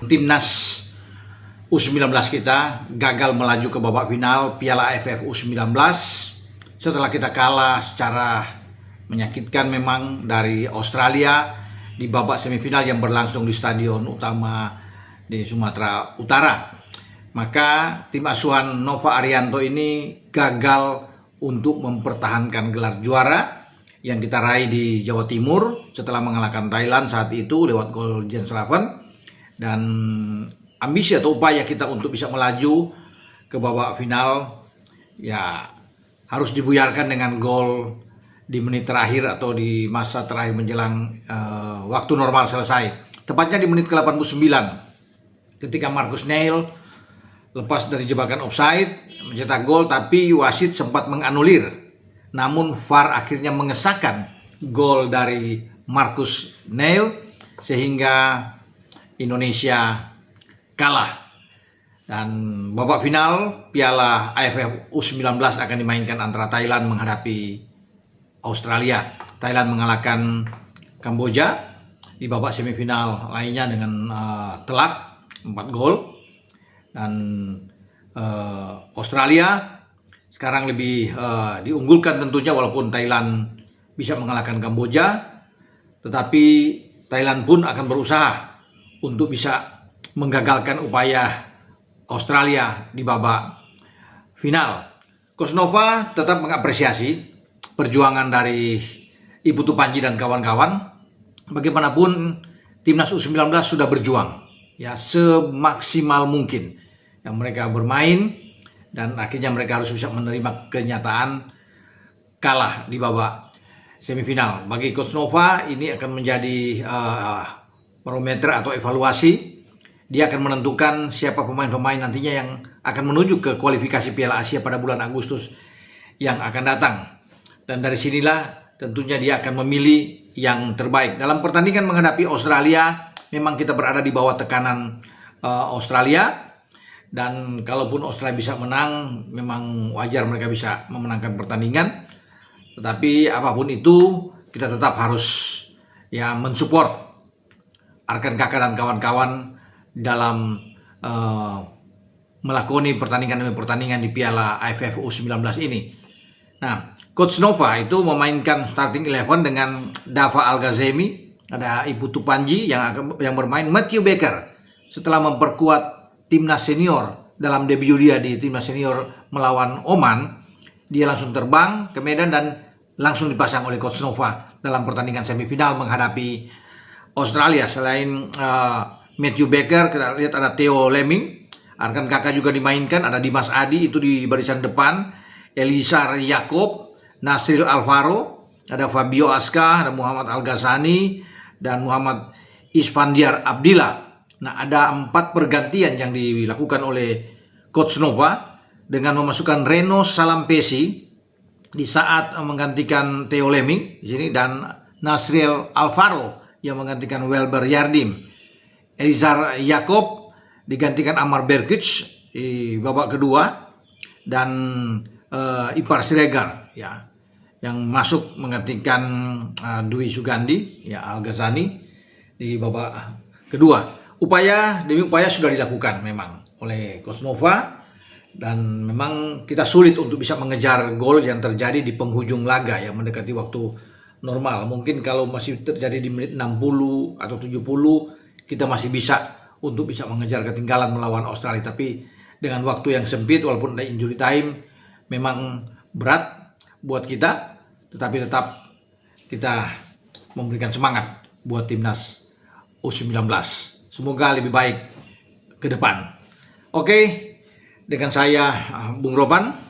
timnas U19 kita gagal melaju ke babak final Piala AFF U19 setelah kita kalah secara menyakitkan memang dari Australia di babak semifinal yang berlangsung di stadion utama di Sumatera Utara. Maka tim asuhan Nova Arianto ini gagal untuk mempertahankan gelar juara yang kita raih di Jawa Timur setelah mengalahkan Thailand saat itu lewat gol Jens Raven. Dan ambisi atau upaya kita untuk bisa melaju ke babak final ya harus dibuyarkan dengan gol di menit terakhir atau di masa terakhir menjelang waktu normal selesai. Tepatnya di menit ke-89 ketika Marcus Neil lepas dari jebakan offside mencetak gol, tapi wasit sempat menganulir. Namun VAR akhirnya mengesahkan gol dari Marcus Neil sehingga Indonesia kalah. Dan babak final Piala AFF U19 akan dimainkan antara Thailand menghadapi Australia. Thailand mengalahkan Kamboja di babak semifinal lainnya dengan telak 4 gol. Dan Australia sekarang lebih diunggulkan tentunya, walaupun Thailand bisa mengalahkan Kamboja, tetapi Thailand pun akan berusaha untuk bisa menggagalkan upaya Australia di babak final. Coach Nova tetap mengapresiasi perjuangan dari Ibu Tupanji dan kawan-kawan. Bagaimanapun timnas U19 sudah berjuang ya semaksimal mungkin yang mereka bermain, dan akhirnya mereka harus bisa menerima kenyataan kalah di babak semifinal. Bagi Coach Nova ini akan menjadi barometer atau evaluasi. Dia akan menentukan siapa pemain-pemain nantinya yang akan menuju ke kualifikasi Piala Asia pada bulan Agustus yang akan datang. Dan dari sinilah tentunya dia akan memilih yang terbaik. Dalam pertandingan menghadapi Australia, memang kita berada di bawah tekanan Australia. Dan kalaupun Australia bisa menang, memang wajar mereka bisa memenangkan pertandingan. Tetapi apapun itu, kita tetap harus ya mensupport Arkan Kakak dan kawan-kawan dalam melakoni pertandingan demi pertandingan di Piala AFF U19 ini. Nah, Coach Nova itu memainkan starting 11 dengan Dava Al-Ghazemi, ada Ibu Tupanji yang bermain, Matthew Baker setelah memperkuat timnas senior dalam debut dia di timnas senior melawan Oman, dia langsung terbang ke Medan dan langsung dipasang oleh Coach Nova dalam pertandingan semifinal menghadapi Australia. Selain Matthew Baker, kita lihat ada Theo Lemming, Arkan Kakak juga dimainkan, ada Dimas Adi itu di barisan depan, Elizar Yakob, Nasril Alvaro, ada Fabio Aska, ada Muhammad Al-Ghazani, dan Muhammad Isfandiar Abdillah. Nah, ada 4 pergantian yang dilakukan oleh Coach Nova dengan memasukkan Reno Salampesi di saat menggantikan Theo Lemming di sini, dan Nasril Alvaro yang menggantikan Welber Yardim. Elizar Yakob digantikan Amar Berkic di babak kedua, dan Ipar Siregar ya yang masuk menggantikan Dwi Sugandi ya Al-Ghazani di babak kedua. Upaya demi upaya sudah dilakukan memang oleh Coach Nova, dan memang kita sulit untuk bisa mengejar gol yang terjadi di penghujung laga yang mendekati waktu normal. Mungkin kalau masih terjadi di menit 60 atau 70 kita masih bisa untuk bisa mengejar ketinggalan melawan Australia, tapi dengan waktu yang sempit walaupun ada injury time memang berat buat kita, tetapi tetap kita memberikan semangat buat timnas U19. Semoga lebih baik ke depan. Oke, dengan saya Bung Roban.